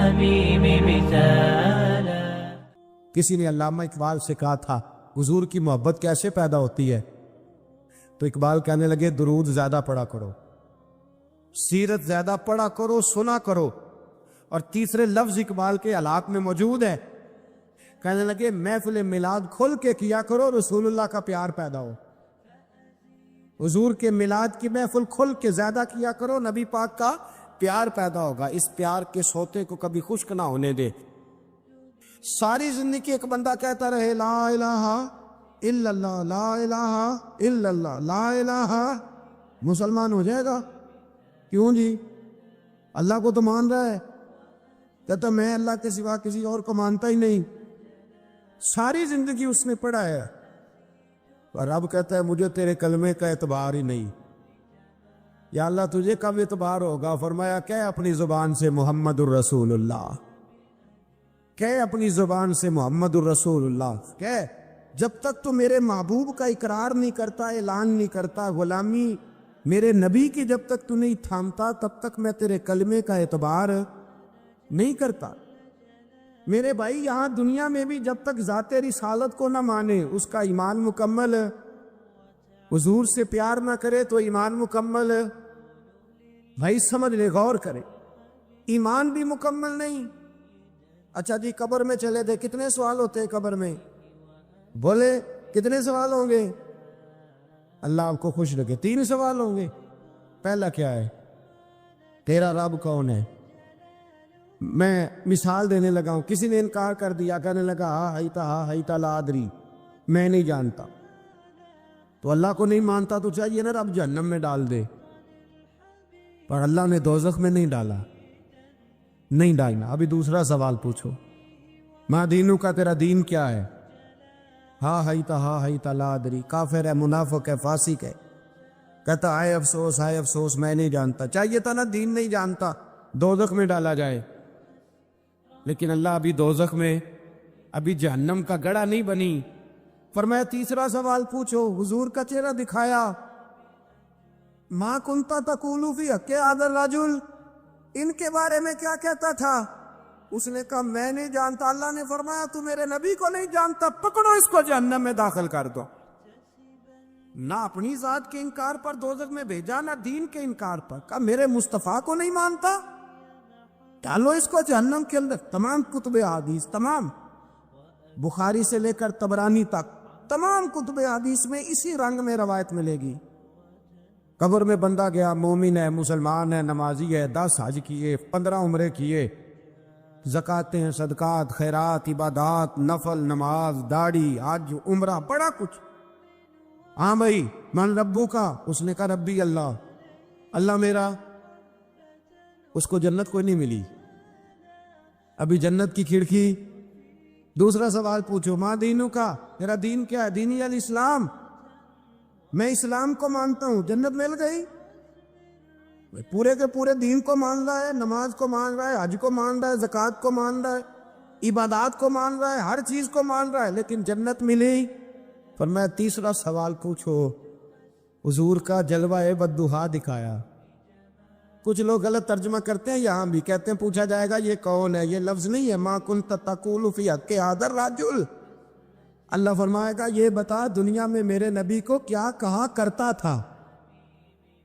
الحبيب مثالا. کسی نے علامہ اقبال سے کہا تھا حضور کی محبت کیسے پیدا ہوتی ہے؟ تو اقبال کہنے لگے درود زیادہ پڑھا کرو، سیرت زیادہ پڑھا کرو، سنا کرو. اور تیسرے لفظ اقبال کے حالات میں موجود ہے، کہنے لگے محفل میلاد کھل کے کیا کرو، رسول اللہ کا پیار پیدا ہو. حضور کے میلاد کی محفل کھل کے زیادہ کیا کرو، نبی پاک کا پیار پیدا ہوگا. اس پیار کے سوتے کو کبھی خشک نہ ہونے دے. ساری زندگی ایک بندہ کہتا رہے لا الہ الا اللہ، لا الہ الا اللہ، لا الہ، مسلمان ہو جائے گا؟ کیوں جی؟ اللہ کو تو مان رہا ہے. کہتا میں اللہ کے سوا کسی اور کو مانتا ہی نہیں. ساری زندگی اس نے پڑھا ہے، اور اب کہتا ہے مجھے تیرے کلمے کا اعتبار ہی نہیں. یا اللہ تجھے کب اعتبار ہوگا؟ فرمایا کہ اپنی زبان سے محمد الرسول اللہ، کہ اپنی زبان سے محمد الرسول اللہ، کہ جب تک تو میرے محبوب کا اقرار نہیں کرتا، اعلان نہیں کرتا، غلامی میرے نبی کی جب تک تو نہیں تھامتا، تب تک میں تیرے کلمے کا اعتبار نہیں کرتا. میرے بھائی یہاں دنیا میں بھی جب تک ذات رسالت کو نہ مانے اس کا ایمان مکمل، حضور سے پیار نہ کرے تو ایمان مکمل. بھائی سمجھ لے، غور کرے، ایمان بھی مکمل نہیں. اچھا جی قبر میں چلے تھے، کتنے سوال ہوتے ہیں قبر میں؟ بولے کتنے سوال ہوں گے؟ اللہ آپ کو خوش رکھے، 3 سوال ہوں گے. پہلا کیا ہے؟ تیرا رب کون ہے؟ میں مثال دینے لگا ہوں. کسی نے انکار کر دیا، کہنے لگا ہا ہیتا لا ادری، میں نہیں جانتا. تو اللہ کو نہیں مانتا تو چاہیے نا رب جہنم میں ڈال دے، پر اللہ نے دوزخ میں نہیں ڈالا، نہیں ڈالنا. ابھی دوسرا سوال پوچھو، ما دینو کا، تیرا دین کیا ہے؟ ہا ہیتا لا ادری. کافر ہے، منافق ہے، فاسق ہے. کہتا ہائے افسوس میں نہیں جانتا. چاہیے تھا نا دین نہیں جانتا دوزخ میں ڈالا جائے. لیکن اللہ ابھی دوزخ میں، ابھی جہنم کا گڑھا نہیں بنی. فرمایا تیسرا سوال پوچھو، حضور کا چہرہ دکھایا، ما کنتا تقول فی حق ھذا الرجل، ان کے بارے میں کیا کہتا تھا؟ اس نے کہا میں نہیں جانتا. اللہ نے فرمایا تو میرے نبی کو نہیں جانتا، پکڑو اس کو جہنم میں داخل کر دو. نہ اپنی ذات کے انکار پر دوزخ میں بھیجا، نہ دین کے انکار پر. کہا میرے مصطفیٰ کو نہیں مانتا، ڈالو اس کو جہنم کے اندر. تمام کتب حدیث، تمام بخاری سے لے کر طبرانی تک، تمام کتب حدیث میں اسی رنگ میں روایت ملے گی. قبر میں بندہ گیا، مومن ہے، مسلمان ہے، نمازی ہے، 10 حج کیے، 15 عمرے کیے، زکاتیں، صدقات، خیرات، عبادات، نفل، نماز، داڑھی، حج، عمرہ، بڑا کچھ. ہاں بھائی من ربو کا، اس نے کہا ربی اللہ، اللہ میرا. اس کو جنت کوئی نہیں ملی، ابھی جنت کی کھڑکی. دوسرا سوال پوچھو، ما دینو کا، میرا دین کیا ہے؟ دینی الاسلام، میں اسلام کو مانتا ہوں. جنت مل گئی. پورے کے پورے دین کو مان رہا ہے، نماز کو مان رہا ہے، حج کو مان رہا ہے، زکوٰۃ کو مان رہا ہے، عبادات کو مان رہا ہے، ہر چیز کو مان رہا ہے، لیکن جنت ملی. فرمایا تیسرا سوال پوچھو، حضور کا جلوہ بددہا دکھایا. کچھ لوگ غلط ترجمہ کرتے ہیں، یہاں بھی کہتے ہیں پوچھا جائے گا یہ کون ہے، یہ لفظ نہیں ہے ما کنت تقول فی حق ھذا الرجل. اللہ فرمائے گا یہ بتا دنیا میں میرے نبی کو کیا کہا کرتا تھا،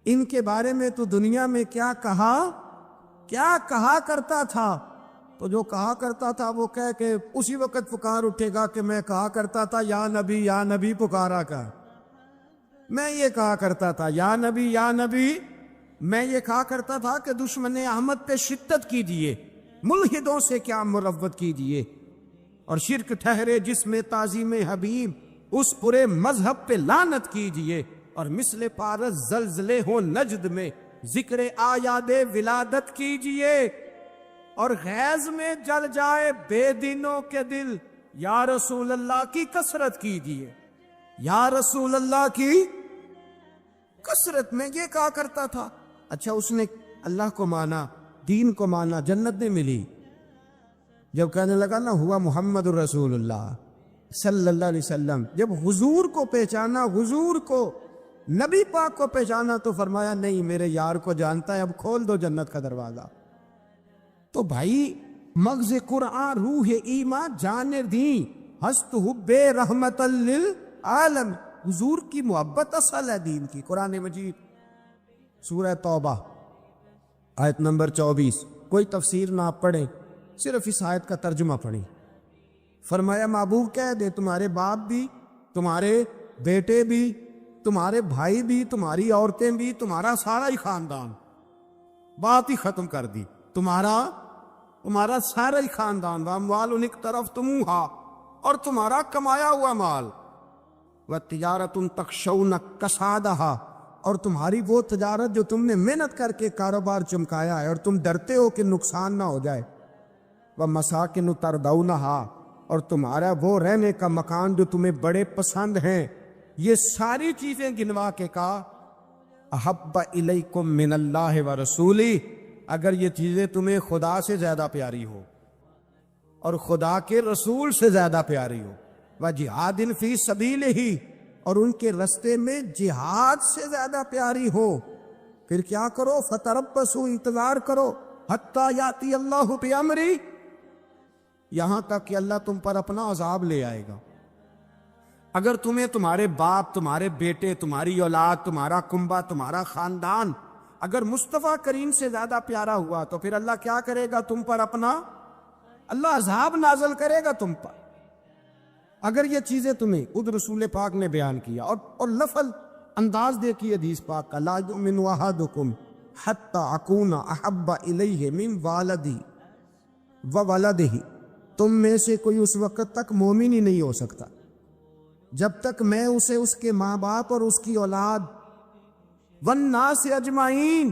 ان کے بارے میں تو دنیا میں کیا کہا کرتا تھا. تو جو کہا کرتا تھا وہ کہہ کے اسی وقت پکار اٹھے گا کہ میں کہا کرتا تھا یا نبی پکارا کر. میں یہ کہا کرتا تھا یا نبی، میں یہ کہا کرتا تھا کہ دشمن احمد پہ شدت کیجیے، ملحدوں سے کیا مروت کیجیے، اور شرک ٹھہرے جس میں تعظیم حبیب، اس پورے مذہب پہ لعنت کیجیے، اور مثل پارس زلزلے ہو نجد میں ذکر آیاد ولادت کیجیے، اور غیظ میں جل جائے بے دینوں کے دل، یا رسول اللہ کی کثرت کیجیے، یا رسول اللہ کی کثرت میں یہ کہا کرتا تھا. اچھا اس نے اللہ کو مانا، دین کو مانا، جنت نہیں ملی. جب کہنے لگا نا ہوا محمد الرسول اللہ صلی اللہ علیہ وسلم، جب حضور کو پہچانا، حضور کو، نبی پاک کو پہچانا، تو فرمایا نہیں میرے یار کو جانتا ہے، اب کھول دو جنت کا دروازہ. تو بھائی مغز قرآن روح ایمان جان دی ہست حب رحمت للعالم. حضور کی محبت اصل ہے دین کی. قرآن مجید سورہ توبہ آیت نمبر 24. کوئی تفسیر نہ پڑھیں, صرف اس آیت کا ترجمہ پڑھیں. فرمایا محبوب کہہ دے تمہارے باپ بھی, تمہارے بیٹے بھی, تمہارے بھائی بھی, تمہاری عورتیں بھی, تمہارا سارا ہی خاندان, بات ہی ختم کر دی. تمہارا سارا ہی خاندان. واموال ان کی طرف تمہا, اور تمہارا کمایا ہوا مال. وتجارت تخشون کسادہا, اور تمہاری وہ تجارت جو تم نے محنت کر کے کاروبار چمکایا ہے اور تم ڈرتے ہو کہ نقصان نہ ہو جائے. ومساکن ترضونہا, اور تمہارا وہ رہنے کا مکان جو تمہیں بڑے پسند ہیں. یہ ساری چیزیں گنوا کے کہا احب الیکم من اللہ ورسولہ, اگر یہ چیزیں تمہیں خدا سے زیادہ پیاری ہو اور خدا کے رسول سے زیادہ پیاری ہو, وجہاد فی سبیلہ, اور ان کے رستے میں جہاد سے زیادہ پیاری ہو, پھر کیا کرو؟ فتربصوا, انتظار کرو, حتی یاتی اللہ بامرہ, یہاں تک کہ اللہ تم پر اپنا عذاب لے آئے گا. اگر تمہیں تمہارے باپ, تمہارے بیٹے, تمہاری اولاد, تمہارا کنبہ, تمہارا خاندان اگر مصطفیٰ کریم سے زیادہ پیارا ہوا تو پھر اللہ کیا کرے گا تم پر؟ اپنا اللہ عذاب نازل کرے گا تم پر. اگر یہ چیزیں تمہیں خود رسول پاک نے بیان کیا, اور لفظ انداز دیکھیے حدیث پاک کا, لا یؤمن احدکم حتی اکون احب الیہ من والدی وولدہ, تم میں سے کوئی اس وقت تک مومن ہی نہیں ہو سکتا جب تک میں اسے اس کے ماں باپ اور اس کی اولاد والناس اجمعین,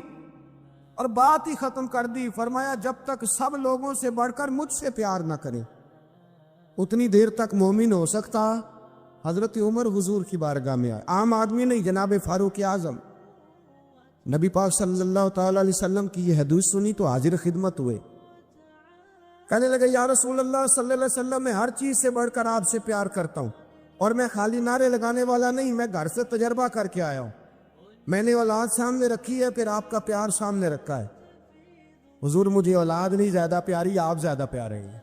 اور بات ہی ختم کر دی. فرمایا جب تک سب لوگوں سے بڑھ کر مجھ سے پیار نہ کرے اتنی دیر تک مومن ہو سکتا. حضرت عمر حضور کی بارگاہ میں آئے, عام آدمی نہیں, جناب فاروق اعظم. نبی پاک صلی اللہ تعالی علیہ وسلم کی یہ حدیث سنی تو حاضر خدمت ہوئے. کہنے لگے یا رسول اللہ صلی اللہ علیہ وسلم, میں ہر چیز سے بڑھ کر آپ سے پیار کرتا ہوں, اور میں خالی نعرے لگانے والا نہیں, میں گھر سے تجربہ کر کے آیا ہوں. میں نے اولاد سامنے رکھی ہے, پھر آپ کا پیار سامنے رکھا ہے. حضور مجھے اولاد نہیں زیادہ پیاری, آپ زیادہ پیارے ہیں.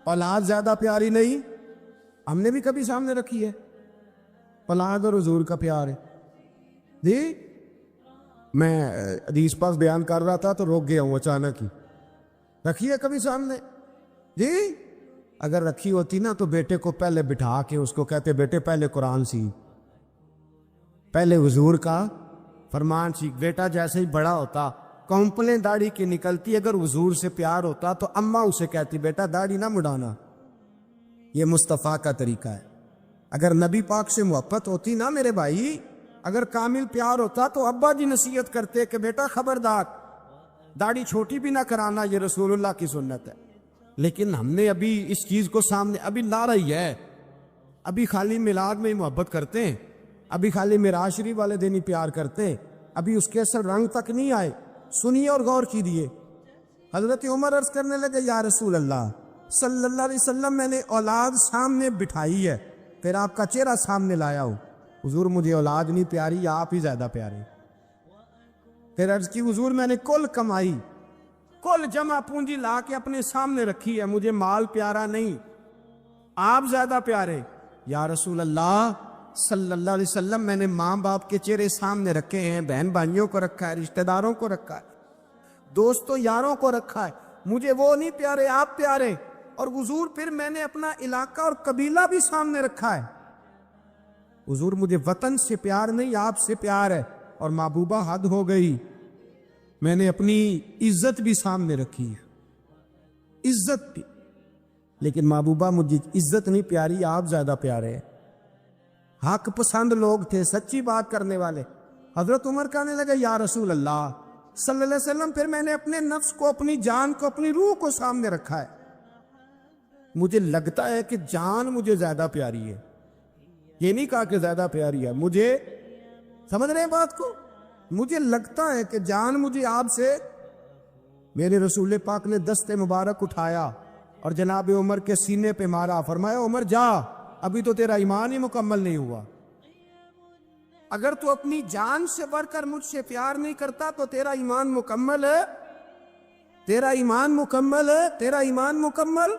اولاد زیادہ پیاری نہیں, ہم نے بھی کبھی سامنے رکھی ہے. اولاد اور حضور کا پیار ہے. جی میں حدیث پاک بیان کر رہا تھا تو روک گیا ہوں اچانک ہی. رکھی ہے کبھی سامنے؟ جی اگر رکھی ہوتی نا تو بیٹے کو پہلے بٹھا کے اس کو کہتے بیٹے پہلے قرآن سیکھ, پہلے حضور کا فرمان سیکھ. بیٹا جیسے ہی بڑا ہوتا کمپلیں داڑھی کی نکلتی, اگر حضور سے پیار ہوتا تو اماں اسے کہتی بیٹا داڑھی نہ مڈانا. یہ مصطفیٰ کا طریقہ ہے. اگر نبی پاک سے محبت ہوتی نا میرے بھائی, اگر کامل پیار ہوتا تو ابا جی نصیحت کرتے کہ بیٹا خبردار داڑھی چھوٹی بھی نہ کرانا, یہ رسول اللہ کی سنت ہے. لیکن ہم نے ابھی اس چیز کو سامنے ابھی لا رہی ہے. ابھی خالی میلاد میں ہی محبت کرتے ہیں, ابھی خالی معراج شریف والے دن ہی پیار کرتے ہیں, ابھی اس کے اثر رنگ تک نہیں آئے. سنیے اور غور کیجیے. حضرت عمر عرض کرنے لگے یا رسول اللہ صلی اللہ علیہ وسلم, میں نے اولاد سامنے بٹھائی ہے, پھر آپ کا چہرہ سامنے لایا ہوں. حضور مجھے اولاد نہیں پیاری, آپ ہی زیادہ پیارے. پھر عرض کی حضور میں نے کل کمائی, کل جمع پونجی لا کے اپنے سامنے رکھی ہے, مجھے مال پیارا نہیں, آپ زیادہ پیارے. یا رسول اللہ صلی اللہ علیہ وسلم, میں نے ماں باپ کے چہرے سامنے رکھے ہیں, بہن بھائیوں کو رکھا ہے, رشتہ داروں کو رکھا ہے, دوستوں یاروں کو رکھا ہے, مجھے وہ نہیں پیارے, آپ پیارے. اور حضور پھر میں نے اپنا علاقہ اور قبیلہ بھی سامنے رکھا ہے. حضور مجھے وطن سے پیار نہیں, آپ سے پیار ہے. اور محبوبہ حد ہو گئی, میں نے اپنی عزت بھی سامنے رکھی ہے, عزت بھی. لیکن محبوبہ مجھے عزت نہیں پیاری, آپ زیادہ پیارے ہیں. حق پسند لوگ تھے, سچی بات کرنے والے. حضرت عمر کہنے لگے یا رسول اللہ صلی اللہ علیہ وسلم, پھر میں نے اپنے نفس کو, اپنی جان کو, اپنی روح کو سامنے رکھا ہے. مجھے لگتا ہے کہ جان مجھے زیادہ پیاری ہے. یہ نہیں کہا کہ زیادہ پیاری ہے, مجھے سمجھ رہے ہیں بات کو, مجھے لگتا ہے کہ جان مجھے آپ سے. میرے رسول پاک نے دست مبارک اٹھایا اور جناب عمر کے سینے پہ مارا, فرمایا عمر جا, ابھی تو تیرا ایمان ہی مکمل نہیں ہوا. اگر تو اپنی جان سے بڑھ کر مجھ سے پیار نہیں کرتا تو تیرا ایمان مکمل تیرا ایمان مکمل ہے؟ تیرا ایمان مکمل؟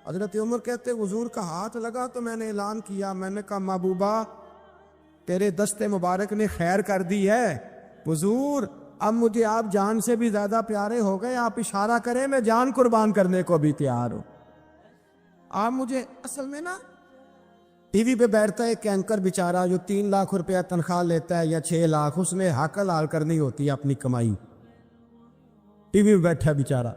حضرت عمر کہتے حضور کا ہاتھ لگا تو میں نے اعلان کیا، میں نے کہا محبوبہ تیرے دست مبارک نے خیر کر دی ہے حضور، اب مجھے آپ جان سے بھی زیادہ پیارے ہو گئے، آپ اشارہ کریں میں جان قربان کرنے کو بھی تیار ہوں۔ آپ مجھے اصل میں نا ٹی وی پہ بیٹھتا ہے ایک اینکر بیچارہ جو 3 لاکھ روپیہ تنخواہ لیتا ہے یا 6 لاکھ، اس نے حق حلال کرنی ہوتی ہے اپنی کمائی، ٹی وی پہ بیٹھا ہے بیچارہ،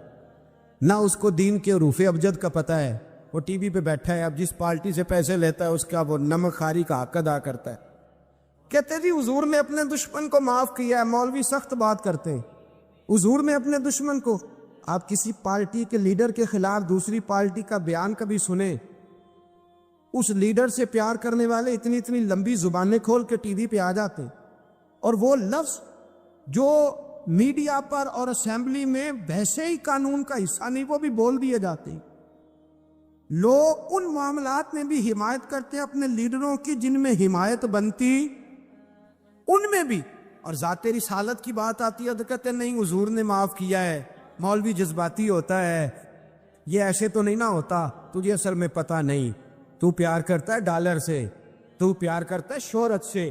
نہ اس کو دین کے حروف ابجد کا پتہ ہے، وہ ٹی وی پہ بیٹھا ہے، اب جس پارٹی سے پیسے لیتا ہے اس کا وہ نمک خاری کا حق ادا کرتا ہے۔ کہتے جی حضور نے اپنے دشمن کو معاف کیا ہے، مولوی سخت بات کرتے ہیں، حضور نے اپنے دشمن کو، آپ کسی پارٹی کے لیڈر کے خلاف دوسری پارٹی کا بیان کبھی سنیں، اس لیڈر سے پیار کرنے والے اتنی اتنی لمبی زبانیں کھول کے ٹی وی پہ آ جاتے ہیں، اور وہ لفظ جو میڈیا پر اور اسمبلی میں ویسے ہی قانون کا حصہ نہیں وہ بھی بول دیے جاتے ہیں۔ لوگ ان معاملات میں بھی حمایت کرتے ہیں اپنے لیڈروں کی جن میں حمایت بنتی ان میں بھی، اور ذات رسالت کی بات آتی ہے تو کہتے ہیں نہیں حضور نے معاف کیا ہے، مولوی جذباتی ہوتا ہے، یہ ایسے تو نہیں نہ ہوتا، تجھے اصل میں پتہ نہیں، تو پیار کرتا ہے ڈالر سے، تو پیار کرتا ہے شہرت سے،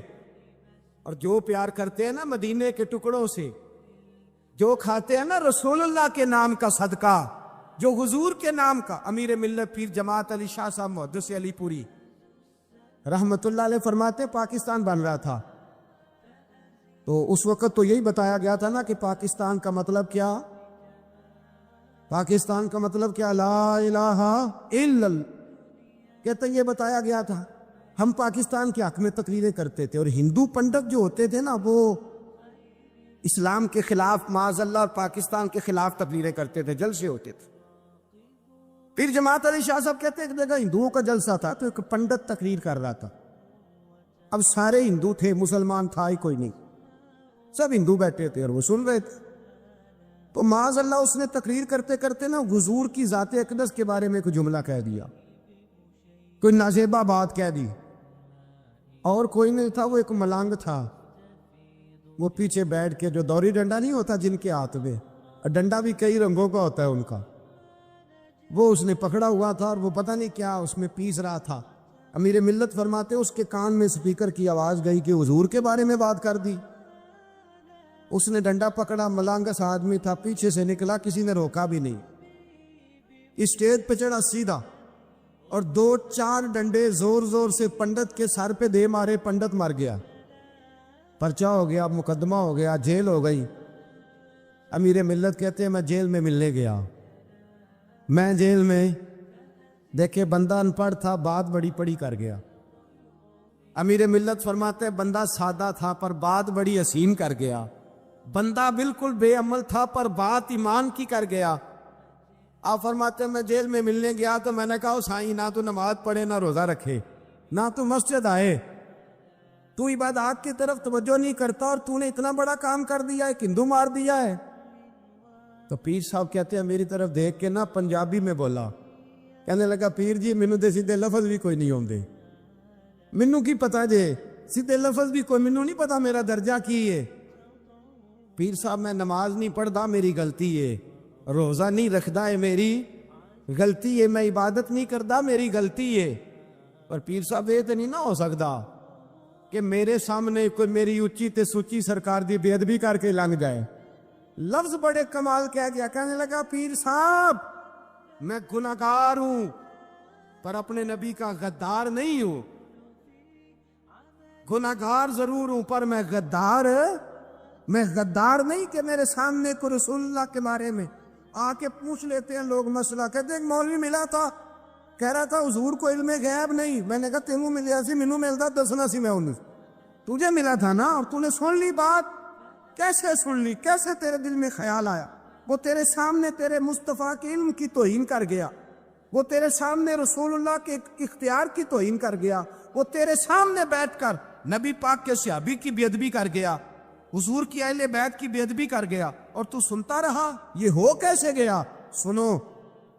اور جو پیار کرتے ہیں نا مدینے کے ٹکڑوں سے، جو کھاتے ہیں نا رسول اللہ کے نام کا صدقہ، جو حضور کے نام کا، امیر ملت پیر جماعت علی شاہ صاحب محدث علی پوری رحمت اللہ علیہ فرماتے پاکستان بن رہا تھا تو اس وقت تو یہی بتایا گیا تھا نا کہ پاکستان کا مطلب کیا، پاکستان کا مطلب کیا، لا الہ الا اللہ، کہتے یہ بتایا گیا تھا۔ ہم پاکستان کے حق میں تقریریں کرتے تھے، اور ہندو پنڈت جو ہوتے تھے نا وہ اسلام کے خلاف معاذ اللہ اور پاکستان کے خلاف تقریریں کرتے تھے، جلسے ہوتے تھے۔ پھر جماعت علی شاہ صاحب کہتے ہیں ایک جگہ ہندوؤں کا جلسہ تھا تو ایک پنڈت تقریر کر رہا تھا، اب سارے ہندو تھے، مسلمان تھا ہی کوئی نہیں، سب ہندو بیٹھے تھے اور وہ سن رہے تھے، تو معاذ اللہ اس نے تقریر کرتے کرتے نا حضور کی ذات اقدس کے بارے میں کوئی جملہ کہہ دیا، کوئی نازیبہ بات کہہ دی، اور کوئی نہیں تھا، وہ ایک ملنگ تھا، وہ پیچھے بیٹھ کے، جو دوری ڈنڈا نہیں ہوتا جن کے ہاتھ میں، اور ڈنڈا بھی کئی رنگوں کا ہوتا ہے ان کا، وہ اس نے پکڑا ہوا تھا اور وہ پتہ نہیں کیا اس میں پیس رہا تھا۔ امیر ملت فرماتے اس کے کان میں سپیکر کی آواز گئی کہ حضور کے بارے میں بات کر دی، اس نے ڈنڈا پکڑا، ملانگس آدمی تھا، پیچھے سے نکلا، کسی نے روکا بھی نہیں، اسٹیج پہ چڑھا سیدھا اور 2-4 ڈنڈے زور زور سے پنڈت کے سر پہ دے مارے، پنڈت مر گیا، پرچہ ہو گیا، مقدمہ ہو گیا، جیل ہو گئی۔ امیر ملت کہتے ہیں میں جیل میں ملنے گیا، میں جیل میں دیکھے بندہ ان پڑھ تھا، بات بڑی پڑی کر گیا۔ امیر ملت فرماتے ہیں بندہ سادہ تھا پر بات بڑی حسین کر گیا، بندہ بالکل بے عمل تھا پر بات ایمان کی کر گیا۔ آپ فرماتے ہیں میں جیل میں ملنے گیا تو میں نے کہا سائیں نہ تو نماز پڑھے، نہ روزہ رکھے، نہ تو مسجد آئے، تو عبادات کی طرف توجہ نہیں کرتا، اور تو نے اتنا بڑا کام کر دیا ہے، ہندو مار دیا ہے۔ تو پیر صاحب کہتے ہیں میری طرف دیکھ کے نا پنجابی میں بولا، کہنے لگا پیر جی مینوں دے سیدھے لفظ بھی کوئی نہیں ہوندے، مینوں کی پتا جے سیدھے لفظ بھی کوئی، مینوں نہیں پتا میرا درجہ کی ہے۔ پیر صاحب میں نماز نہیں پڑھدا میری غلطی ہے، روزہ نہیں رکھدا ہے میری غلطی ہے، میں عبادت نہیں کردا میری غلطی ہے، پر پیر صاحب یہ تو نہیں نہ ہو سکتا کہ میرے سامنے کوئی میری اچھی تے سچی سرکار دی بے ادبی کر کے لنگ جائے۔ لفظ بڑے کمال کہہ گیا، کہنے لگا پیر صاحب میں گناہگار ہوں پر اپنے نبی کا غدار نہیں ہوں، گناہگار ضرور ہوں پر میں غدار نہیں کہ میرے سامنے کو رسول اللہ کے بارے میں آ کے پوچھ لیتے ہیں لوگ مسئلہ، کہتے ہیں ایک مولوی ملا تھا کہہ رہا تھا حضور کو علم غیب نہیں، میں نے کہا تینوں ملیا سی مینوں ملتا دسنا سی، میں انہوں تجھے ملا تھا نا اور تو نے سن لی بات، کیسے سن لی، کیسے تیرے دل میں خیال آیا؟ وہ تیرے سامنے تیرے مصطفیٰ کے علم کی توہین کر گیا، وہ تیرے سامنے رسول اللہ کے اختیار کی توہین کر گیا، وہ تیرے سامنے بیٹھ کر نبی پاک کے صحابی کی بے ادبی کر گیا، حضور کی اہل بیت کی بے ادبی کر گیا، اور تو سنتا رہا، یہ ہو کیسے گیا؟ سنو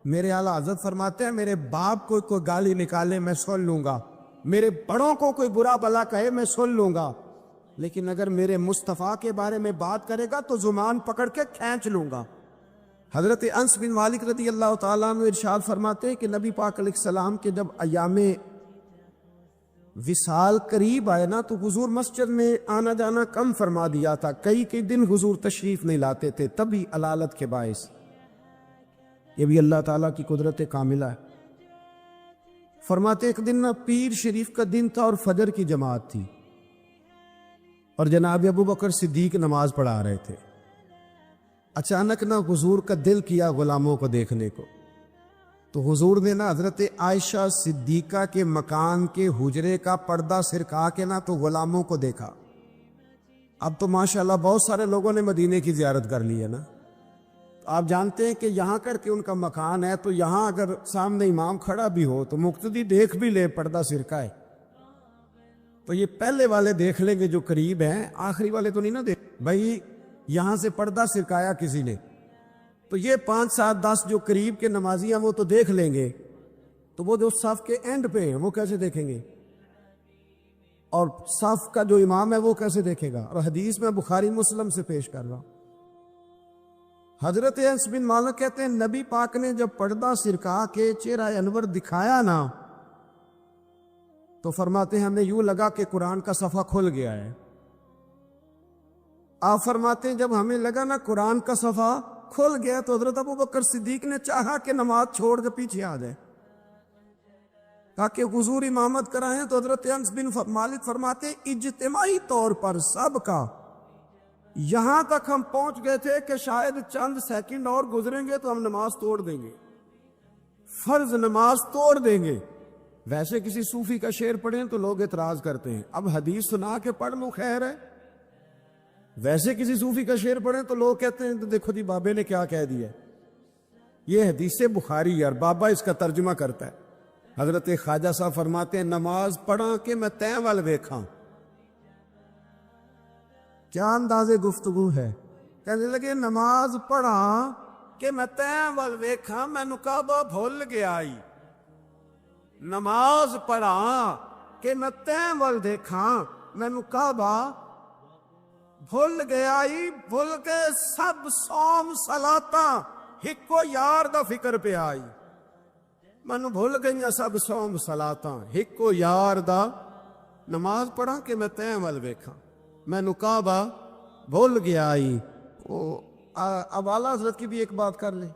میرے اعلیٰ حضرت فرماتے ہیں میرے باپ کو کوئی گالی نکالے میں سن لوں گا، میرے بڑوں کو کوئی برا بلا کہے میں سن لوں گا، لیکن اگر میرے مصطفیٰ کے بارے میں بات کرے گا تو زبان پکڑ کے کھینچ لوں گا۔ حضرت انس بن مالک رضی اللہ تعالیٰ عنہ ارشاد فرماتے ہیں کہ نبی پاک علیہ السلام کے جب ایام وصال قریب آئے نا تو حضور مسجد میں آنا جانا کم فرما دیا تھا، کئی دن حضور تشریف نہیں لاتے تھے، تبھی علالت کے باعث۔ یہ بھی اللہ تعالیٰ کی قدرت کاملہ ہے۔ فرماتے ایک دن نا پیر شریف کا دن تھا اور فجر کی جماعت تھی، اور جناب ابو بکر صدیق نماز پڑھا رہے تھے۔ اچانک نا حضور کا دل کیا غلاموں کو دیکھنے کو، تو حضور نے نا حضرت عائشہ صدیقہ کے مکان کے حجرے کا پردہ سرکا کے نا تو غلاموں کو دیکھا۔ اب تو ماشاءاللہ بہت سارے لوگوں نے مدینے کی زیارت کر لی ہے نا، آپ جانتے ہیں کہ یہاں کر کے ان کا مکان ہے، تو یہاں اگر سامنے امام کھڑا بھی ہو تو مقتدی دیکھ بھی لے پردہ سرکائے، تو یہ پہلے والے دیکھ لیں گے جو قریب ہیں، آخری والے تو نہیں نا دیکھ بھائی یہاں سے پردہ سرکایا کسی نے، تو یہ 5 7 10 جو قریب کے نمازی ہیں وہ تو دیکھ لیں گے، تو وہ جو صف کے اینڈ پہ ہیں وہ کیسے دیکھیں گے، اور صف کا جو امام ہے وہ کیسے دیکھے گا؟ اور حدیث میں بخاری مسلم سے پیش کر رہا ہوں، حضرت انس بن مالک کہتے ہیں نبی پاک نے جب پردہ سرکا کے چہرہ انور دکھایا نا تو فرماتے ہیں ہمیں یوں لگا کہ قرآن کا صفحہ کھل گیا ہے۔ آپ فرماتے ہیں جب ہمیں لگا نا قرآن کا صفحہ کھل گیا تو حضرت ابو بکر صدیق نے چاہا کہ نماز چھوڑ کے پیچھے آ جائے تاکہ حضور امامت کرائیں، تو حضرت انس بن مالک فرماتے ہیں اجتماعی طور پر سب کا یہاں تک ہم پہنچ گئے تھے کہ شاید چند سیکنڈ اور گزریں گے تو ہم نماز توڑ دیں گے، فرض نماز توڑ دیں گے۔ ویسے کسی صوفی کا شعر پڑھیں تو لوگ اعتراض کرتے ہیں، اب حدیث سنا کے پڑھ لو خیر ہے، ویسے کسی صوفی کا شعر پڑھیں تو لوگ کہتے ہیں دیکھو جی بابے نے کیا کہہ دیا، یہ حدیث بخاری ہے اور بابا اس کا ترجمہ کرتا ہے۔ حضرت خواجہ صاحب فرماتے ہیں نماز پڑھا کہ میں تیں وال ویکھاں، کیا انداز گفتگو ہے، کہنے لگے نماز پڑھا کہ میں تیں وال ویکھاں مینو کعبہ بھول گیا ہی، نماز پڑھا کہ میں تیں وال دیکھاں مینو کعبہ بھول گیا ہی، بھول کے سب سوم صلاتاں ہکو یار دا فکر پہ آئی، مینو بھول گئیاں سب سوم صلاتاں ہکو یار دا، نماز پڑھا کہ میں تیں وال ویکھاں مینو کعبہ بھول گیا ہی۔ اب اعلیٰ حضرت کی بھی ایک بات کر لیں،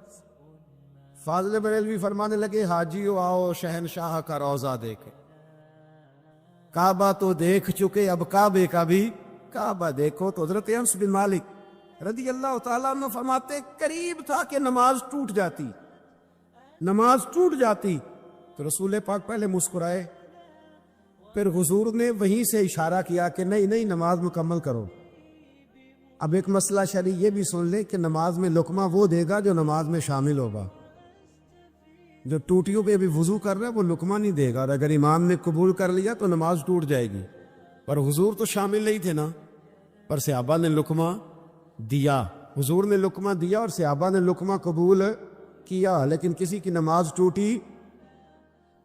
فاضل بریلوی فرمانے لگے حاجیو آؤ شہنشاہ کا روضہ دیکھے، کعبہ تو دیکھ چکے اب کعبے کا بھی کعبہ دیکھو۔ تو حضرت انس بن مالک رضی اللہ تعالیٰ عنہ فرماتے قریب تھا کہ نماز ٹوٹ جاتی، نماز ٹوٹ جاتی تو رسول پاک پہلے مسکرائے، پھر حضور نے وہیں سے اشارہ کیا کہ نہیں نماز مکمل کرو۔ اب ایک مسئلہ شرعی یہ بھی سن لیں کہ نماز میں لقمہ وہ دے گا جو نماز میں شامل ہوگا، جو ٹوٹیوں پہ بھی وضو کر رہا ہے وہ لقمہ نہیں دے گا، اور اگر امام نے قبول کر لیا تو نماز ٹوٹ جائے گی، پر حضور تو شامل نہیں تھے نا، پر صحابہ نے لقمہ دیا، حضور نے لقمہ دیا اور صحابہ نے لقمہ قبول کیا، لیکن کسی کی نماز ٹوٹی،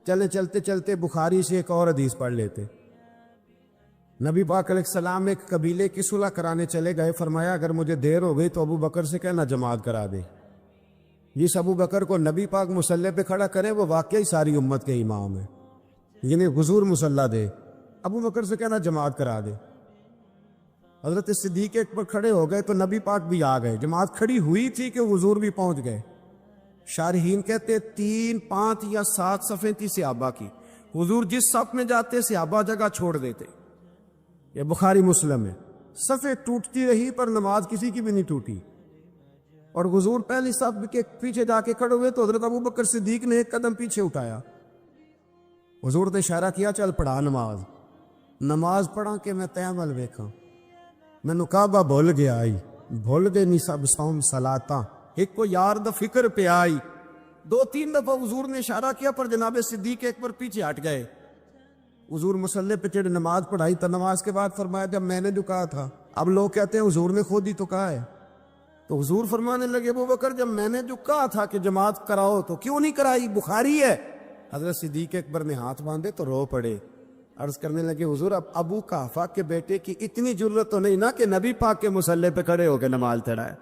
چلتے چلتے بخاری سے ایک اور حدیث پڑھ لیتے۔ نبی پاک علیہ السلام ایک قبیلے کی صلح کرانے چلے گئے، فرمایا اگر مجھے دیر ہو گئی تو ابو بکر سے کہنا جماعت کرا دے، جس ابو بکر کو نبی پاک مصلی پہ کھڑا کرے وہ واقعی ساری امت کے امام ہے، یعنی حضور مصلی دے، ابو بکر سے کہنا جماعت کرا دے۔ حضرت صدیق ایک پر کھڑے ہو گئے تو نبی پاک بھی آ گئے، جماعت کھڑی ہوئی تھی کہ حضور بھی پہنچ گئے۔ شارحین کہتے 3 5 یا 7 صفیں تھی صحابہ کی، حضور جس صف میں جاتے صحابہ جگہ چھوڑ دیتے، یہ بخاری مسلم ہے، صفیں ٹوٹتی رہی پر نماز کسی کی بھی نہیں ٹوٹی، اور حضور پہلی صف کے پیچھے جا کے کھڑے ہوئے تو حضرت ابو بکر صدیق نے ایک قدم پیچھے اٹھایا، حضور نے اشارہ کیا چل پڑھا نماز، نماز پڑھا کہ میں تیں ول ویکھاں مینو کعبہ بھول گیا آئی، بھول گئے نہیں سب سوم صلاتاں ایک کو یار دا فکر پہ آئی۔ 2 3 دفعہ حضور نے اشارہ کیا پر جناب صدیق ایک بار پیچھے ہٹ گئے، حضور مصلی پہ چڑھ نماز پڑھائی، تو نماز کے بعد فرمایا جب میں نے جو کہا تھا، اب لوگ کہتے ہیں حضور نے خود ہی تو کہا ہے، تو حضور فرمانے لگے ابو بکر جب میں نے جو کہا تھا کہ جماعت کراؤ تو کیوں نہیں کرائی، بخاری ہے۔ حضرت صدیق اکبر نے ہاتھ باندھے تو رو پڑے، عرض کرنے لگے حضور اب ابو قحافہ کے بیٹے کی اتنی جرت تو نہیں نا کہ نبی پاک کے مصلی پہ کھڑے ہو کے نماز پڑھائے،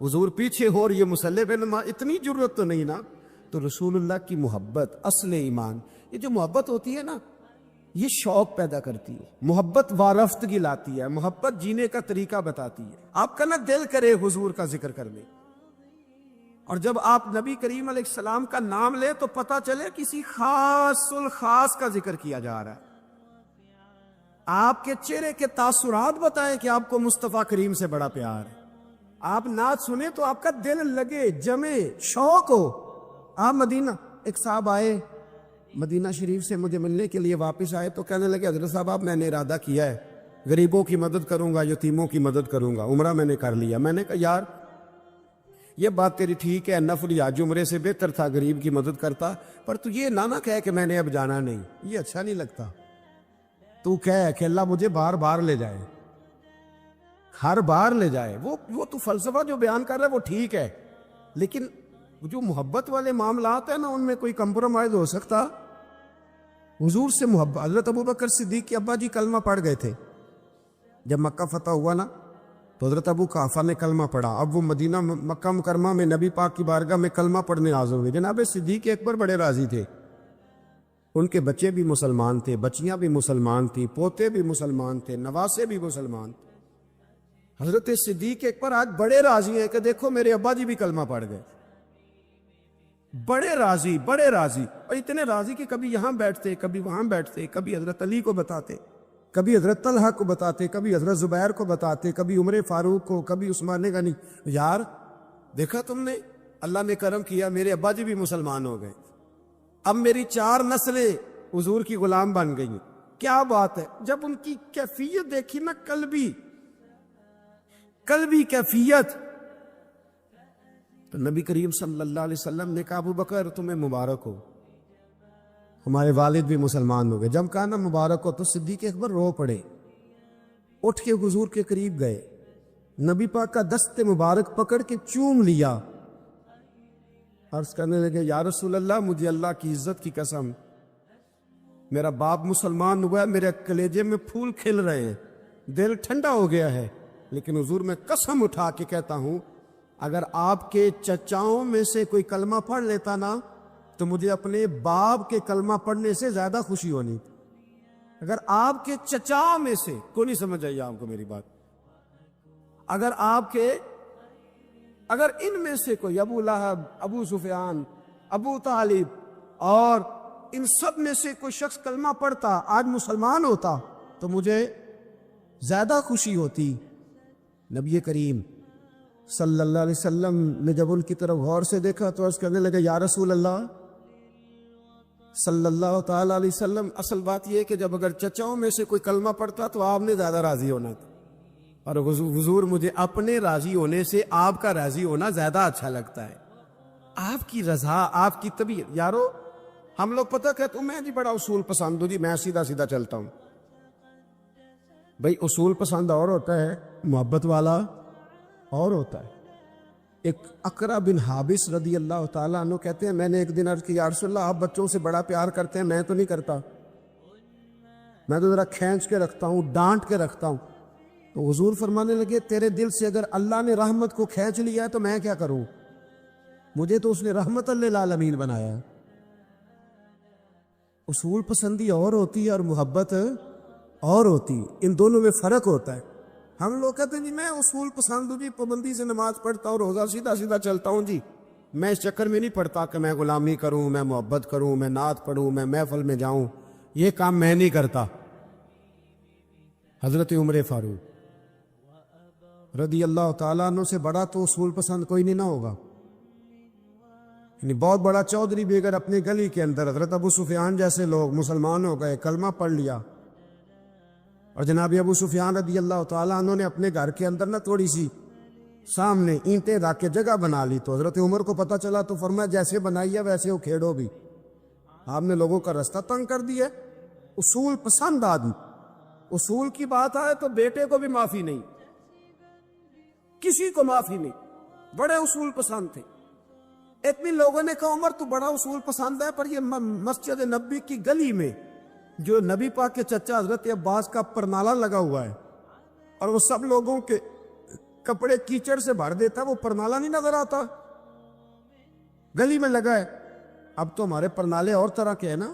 حضور پیچھے ہو اور یہ مصلی پہ نماز، اتنی ضرورت تو نہیں نا. تو رسول اللہ کی محبت اصل ایمان. یہ جو محبت ہوتی ہے نا، یہ شوق پیدا کرتی ہے، محبت وارفتگی لاتی ہے، محبت جینے کا طریقہ بتاتی ہے. آپ کا نا دل کرے حضور کا ذکر کرنے، اور جب آپ نبی کریم علیہ السلام کا نام لے تو پتہ چلے کسی خاص الخاص کا ذکر کیا جا رہا ہے. آپ کے چہرے کے تاثرات بتائیں کہ آپ کو مصطفیٰ کریم سے بڑا پیار ہے. آپ نعت سنیں تو آپ کا دل لگے، جمے، شوق ہو. آپ مدینہ، ایک صاحب آئے مدینہ شریف سے مجھے ملنے کے لیے، واپس آئے تو کہنے لگے حضرت صاحب آپ، میں نے ارادہ کیا ہے غریبوں کی مدد کروں گا، یتیموں کی مدد کروں گا، عمرہ میں نے کر لیا. میں نے کہا یار یہ بات تیری ٹھیک ہے، نفل حج عمرے سے بہتر تھا غریب کی مدد کرتا، پر تو یہ نہ کہے کہ میں نے اب جانا نہیں، یہ اچھا نہیں لگتا. تو کہے کہ اللہ مجھے بار بار لے جائے، ہر بار لے جائے. وہ تو فلسفہ جو بیان کر رہا ہے وہ ٹھیک ہے، لیکن جو محبت والے معاملات ہیں نا ان میں کوئی کمپرومائز ہو سکتا؟ حضور سے محبت. حضرت ابوبکر صدیق کے ابا جی کلمہ پڑھ گئے تھے جب مکہ فتح ہوا نا، تو حضرت ابو قحافہ نے کلمہ پڑھا. اب وہ مدینہ مکہ مکرمہ میں نبی پاک کی بارگاہ میں کلمہ پڑھنے حاضر ہوئے. جناب صدیق اکبر بڑے راضی تھے، ان کے بچے بھی مسلمان تھے، بچیاں بھی مسلمان تھیں، پوتے بھی مسلمان تھے، نواسے بھی مسلمان تھے. حضرت صدیق اکبر آج بڑے راضی ہیں کہ دیکھو میرے ابا جی بھی کلمہ پڑھ گئے. بڑے راضی، بڑے راضی، اور اتنے راضی کہ کبھی یہاں بیٹھتے، کبھی وہاں بیٹھتے، کبھی حضرت علی کو بتاتے، کبھی حضرت طلحہ کو بتاتے، کبھی حضرت زبیر کو بتاتے، کبھی عمر فاروق کو، کبھی عثمان غنی. یار دیکھا تم نے، اللہ نے کرم کیا، میرے ابا جی بھی مسلمان ہو گئے، اب میری 4 نسلیں حضور کی غلام بن گئی. کیا بات ہے. جب ان کی کیفیت دیکھی نا، قلبی کیفیت، تو نبی کریم صلی اللہ علیہ وسلم نے کہا ابو بکر تمہیں مبارک ہو، ہمارے والد بھی مسلمان ہو گئے. جب کہا نا مبارک ہو تو صدیق اکبر رو پڑے، اٹھ کے حضور کے قریب گئے، نبی پاک کا دست مبارک پکڑ کے چوم لیا، عرض کرنے لگے یا رسول اللہ مجھے اللہ کی عزت کی قسم، میرا باپ مسلمان ہوا ہے، میرے کلیجے میں پھول کھل رہے ہیں، دل ٹھنڈا ہو گیا ہے، لیکن حضور میں قسم اٹھا کے کہتا ہوں اگر آپ کے چچاؤں میں سے کوئی کلمہ پڑھ لیتا نا تو مجھے اپنے باپ کے کلمہ پڑھنے سے زیادہ خوشی ہونی تھی. اگر آپ کے چچا میں سے کوئی، نہیں سمجھ آئی آپ کو میری بات، اگر ان میں سے کوئی ابو لہب، ابو سفیان، ابو طالب اور ان سب میں سے کوئی شخص کلمہ پڑھتا، آج مسلمان ہوتا، تو مجھے زیادہ خوشی ہوتی. نبی کریم صلی اللہ علیہ وسلم نے جب ان کی طرف غور سے دیکھا تو عرض کرنے لگے یا رسول اللہ صلی اللہ تعالیٰ علیہ وسلم، اصل بات یہ ہے کہ جب اگر چچاؤں میں سے کوئی کلمہ پڑھتا تو آپ نے زیادہ راضی ہونا تھا، اور حضور مجھے اپنے راضی ہونے سے آپ کا راضی ہونا زیادہ اچھا لگتا ہے. آپ کی رضا، آپ کی طبیعت. یارو ہم لوگ پتہ کہتے میں جی بڑا اصول پسند ہوں جی، میں سیدھا سیدھا چلتا ہوں. بھائی اصول پسند اور ہوتا ہے، محبت والا اور ہوتا ہے. ایک اقرا بن حابس رضی اللہ تعالیٰ عنہ کہتے ہیں میں نے ایک دن عرض کی یا رسول اللہ آپ بچوں سے بڑا پیار کرتے ہیں، میں تو نہیں کرتا، میں تو ذرا کھینچ کے رکھتا ہوں، ڈانٹ کے رکھتا ہوں. تو حضور فرمانے لگے تیرے دل سے اگر اللہ نے رحمت کو کھینچ لیا ہے تو میں کیا کروں، مجھے تو اس نے رحمت للعالمین بنایا. اصول پسندی اور ہوتی ہے اور محبت اور ہوتی، ان دونوں میں فرق ہوتا ہے. ہم لوگ کہتے ہیں جی میں اصول پسند ہوں جی، پابندی سے نماز پڑھتا ہوں، روزہ سیدھا سیدھا چلتا ہوں جی، میں اس چکر میں نہیں پڑھتا کہ میں غلامی کروں، میں محبت کروں، میں نعت پڑھوں، میں محفل میں جاؤں، یہ کام میں نہیں کرتا. حضرت عمر فاروق رضی اللہ تعالیٰ عنہ سے بڑا تو اصول پسند کوئی نہیں نہ ہوگا. یعنی بہت بڑا چودھری بھی اگر اپنی گلی کے اندر، حضرت ابو سفیان جیسے لوگ مسلمان ہو گئے، کلمہ پڑھ لیا، اور جناب ابو سفیان رضی اللہ تعالیٰ عنہ نے اپنے گھر کے اندر نہ تھوڑی سی سامنے اینٹیں رکھ کے جگہ بنا لی، تو حضرت عمر کو پتہ چلا تو فرمایا جیسے بنائی ہے ویسے وہ کھیڑو بھی، آپ نے لوگوں کا رستہ تنگ کر دیا. اصول پسند آدمی، اصول کی بات آئے تو بیٹے کو بھی معافی نہیں، کسی کو معافی نہیں، بڑے اصول پسند تھے. اتنی لوگوں نے کہا عمر تو بڑا اصول پسند ہے، پر یہ مسجد نبی کی گلی میں جو نبی پاک کے چچا حضرت عباس کا پرنالہ لگا ہوا ہے اور وہ سب لوگوں کے کپڑے کیچڑ سے بھر دیتا، وہ پرنالا نہیں نظر آتا، گلی میں لگا ہے۔ اب تو ہمارے پرنالے اور طرح کے ہیں نا،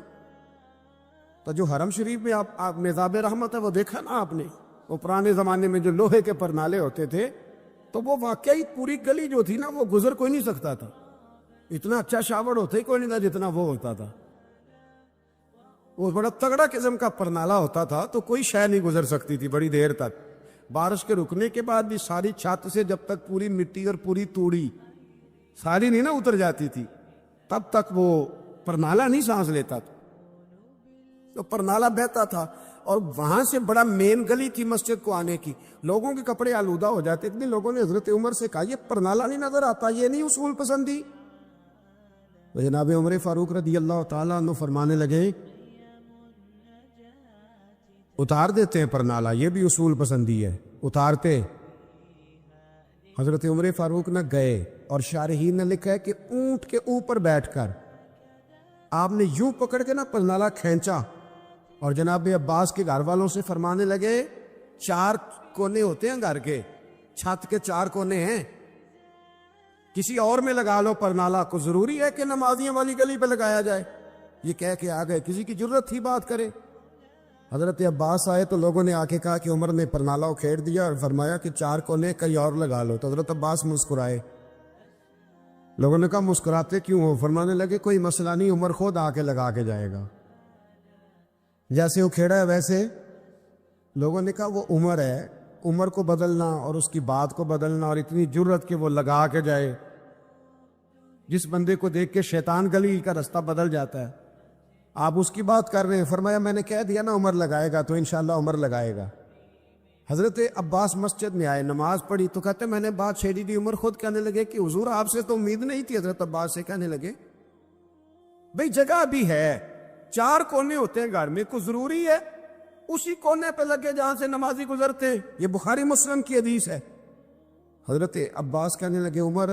تو جو حرم شریف میں آپ میزاب رحمت ہے وہ دیکھا نا آپ نے، وہ پرانے زمانے میں جو لوہے کے پرنالے ہوتے تھے، تو وہ واقعی پوری گلی جو تھی نا وہ گزر کوئی نہیں سکتا تھا، اتنا اچھا شاور ہوتا ہی کوئی نہیں تھا جتنا وہ ہوتا تھا۔ وہ بڑا تگڑا قسم کا پرنالا ہوتا تھا، تو کوئی شے نہیں گزر سکتی تھی بڑی دیر تک۔ بارش کے رکنے کے بعد بھی ساری چھت سے جب تک پوری مٹی اور پوری توڑی ساری نہیں نا اتر جاتی تھی، تب تک وہ پرنالا نہیں سانس لیتا تھا، تو پرنالا بہتا تھا۔ اور وہاں سے بڑا مین گلی تھی مسجد کو آنے کی، لوگوں کے کپڑے آلودہ ہو جاتے، اتنے لوگوں نے حضرت عمر سے کہا یہ پرنالا نہیں نظر آتا، یہ نہیں اصول پسندی؟ تو جناب عمر فاروق رضی اللہ تعالیٰ عنہ فرمانے لگے اتار دیتے ہیں پرنالا، یہ بھی اصول پسندی ہے، اتارتے۔ حضرت عمر فاروق نہ گئے، اور شارحین نے لکھا ہے کہ اونٹ کے اوپر بیٹھ کر آپ نے یوں پکڑ کے نا پرنالا کھینچا، اور جناب عباس کے گھر والوں سے فرمانے لگے 4 کونے ہوتے ہیں گھر کے، چھت کے 4 کونے ہیں، کسی اور میں لگا لو پرنالا، کو ضروری ہے کہ نمازیوں والی گلی پہ لگایا جائے؟ یہ کہہ کے آ گئے، کسی کی جرت تھی بات کرے؟ حضرت عباس آئے تو لوگوں نے آ کے کہا کہ عمر نے پرنالا اکھیڑ دیا اور فرمایا کہ 4 کونے کہیں اور لگا لو، تو حضرت عباس مسکرائے۔ لوگوں نے کہا مسکراتے کیوں ہو؟ فرمانے لگے کوئی مسئلہ نہیں، عمر خود آ کے لگا کے جائے گا، جیسے اکھیڑا ہے ویسے۔ لوگوں نے کہا وہ عمر ہے، عمر کو بدلنا اور اس کی بات کو بدلنا، اور اتنی جرت کہ وہ لگا کے جائے، جس بندے کو دیکھ کے شیطان گلی کا رستہ بدل جاتا ہے، آپ اس کی بات کر رہے ہیں۔ فرمایا میں نے کہہ دیا نا عمر لگائے گا، تو انشاءاللہ عمر لگائے گا۔ حضرت عباس مسجد میں آئے، نماز پڑھی، تو کہتے میں نے بات چھیڑی دی۔ عمر خود کہنے لگے کہ حضور آپ سے تو امید نہیں تھی۔ حضرت عباس سے کہنے لگے بھئی جگہ بھی ہے، 4 کونے ہوتے ہیں گھر میں، کو ضروری ہے اسی کونے پہ لگے جہاں سے نمازی گزرتے؟ یہ بخاری مسلم کی حدیث ہے۔ حضرت عباس کہنے لگے عمر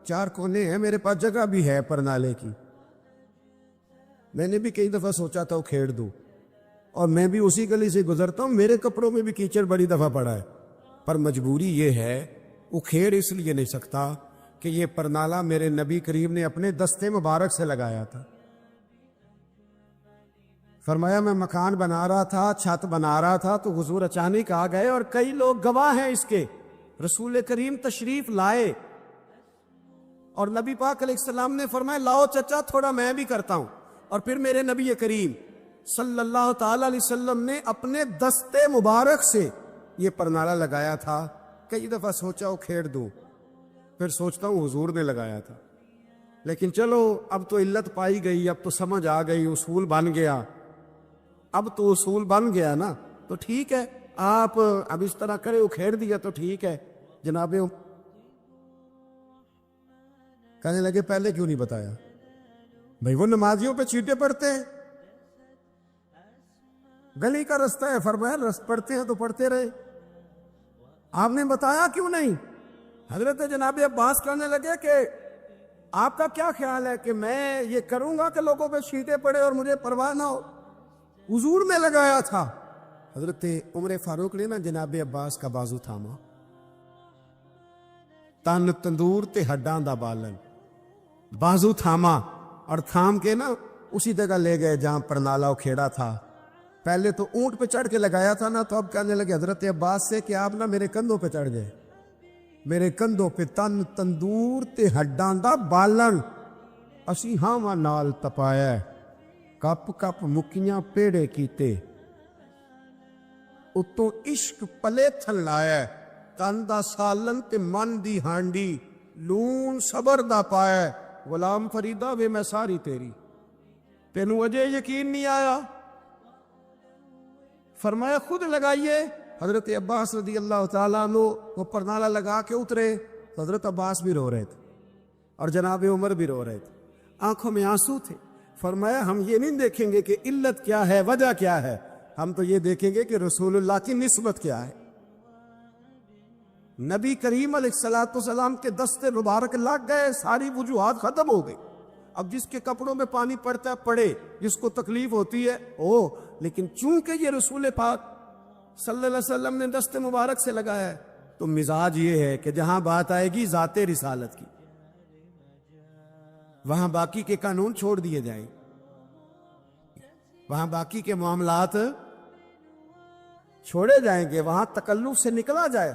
4 کونے ہیں، میرے پاس جگہ بھی ہے پرنالے کی، میں نے بھی کئی دفعہ سوچا تھا وہ کھیڑ دوں، اور میں بھی اسی گلی سے گزرتا ہوں، میرے کپڑوں میں بھی کیچڑ بڑی دفعہ پڑا ہے، پر مجبوری یہ ہے وہ کھیڑ اس لیے نہیں سکتا کہ یہ پرنالہ میرے نبی کریم نے اپنے دستے مبارک سے لگایا تھا۔ فرمایا میں مکان بنا رہا تھا، چھت بنا رہا تھا، تو حضور اچانک آ گئے، اور کئی لوگ گواہ ہیں اس کے، رسول کریم تشریف لائے، اور نبی پاک علیہ السلام نے فرمایا لاؤ چچا تھوڑا میں بھی کرتا ہوں، اور پھر میرے نبی کریم صلی اللہ تعالی علیہ وسلم نے اپنے دستے مبارک سے یہ پرنالہ لگایا تھا۔ کئی دفعہ سوچا وہ کھیڑ دوں، پھر سوچتا ہوں حضور نے لگایا تھا، لیکن چلو اب تو علت پائی گئی، اب تو سمجھ آ گئی، اصول بن گیا، اب تو اصول بن گیا نا، تو ٹھیک ہے آپ اب اس طرح کرے، اکھیڑ دیا تو ٹھیک ہے۔ جناب کہنے لگے پہلے کیوں نہیں بتایا؟ بھئی وہ نمازیوں پہ چیٹے پڑتے ہیں، گلی کا رستہ ہے، فرمایا رست پڑتے ہیں تو پڑھتے رہے، آپ نے بتایا کیوں نہیں؟ حضرت جناب عباس کہنے لگے کہ آپ کا کیا خیال ہے کہ میں یہ کروں گا کہ لوگوں پہ چیٹے پڑے اور مجھے پرواہ نہ ہو؟ حضور نے لگایا تھا۔ حضرت عمر فاروق نے نا جناب عباس کا بازو تھاما، تن تندور تے ہڈاں دا بالن، بازو تھاما، اور تھام کے نا اسی جگہ لے گئے جہاں پرنالہ کھیڑا تھا۔ پہلے تو اونٹ پہ چڑھ کے لگایا تھا نا، تو اب کہنے لگے حضرت عباس سے کہ آپ نا میرے کندھوں پہ چڑھ گئے، میرے کندھوں پہ تن تندور تے ہڈاں دا بالن، اسی ہاواں نال تپایا، کپ کپ مکیاں پیڑے کیتے، اتوں عشق پلے تھن لایا، تن دا سالن تے من دی ہانڈی، لون صبر دا پایا، غلام فریدہ وے میں ساری تیری، تینوں اجے یقین نہیں آیا؟ فرمایا خود لگائیے۔ حضرت عباس رضی اللہ تعالیٰ عنہ وہ پرنالہ لگا کے اترے، حضرت عباس بھی رو رہے تھے اور جناب عمر بھی رو رہے تھے، آنکھوں میں آنسو تھے۔ فرمایا ہم یہ نہیں دیکھیں گے کہ علت کیا ہے، وجہ کیا ہے، ہم تو یہ دیکھیں گے کہ رسول اللہ کی نسبت کیا ہے۔ نبی کریم علیہ السلام کے دستے مبارک لگ گئے، ساری وجوہات ختم ہو گئی۔ اب جس کے کپڑوں میں پانی پڑتا ہے پڑے، جس کو تکلیف ہوتی ہے او، لیکن چونکہ یہ رسول پاک صلی اللہ علیہ وسلم نے دستے مبارک سے لگایا ہے، تو مزاج یہ ہے کہ جہاں بات آئے گی ذات رسالت کی وہاں باقی کے قانون چھوڑ دیے جائیں، وہاں باقی کے معاملات چھوڑے جائیں گے، وہاں تکلف سے نکلا جائے۔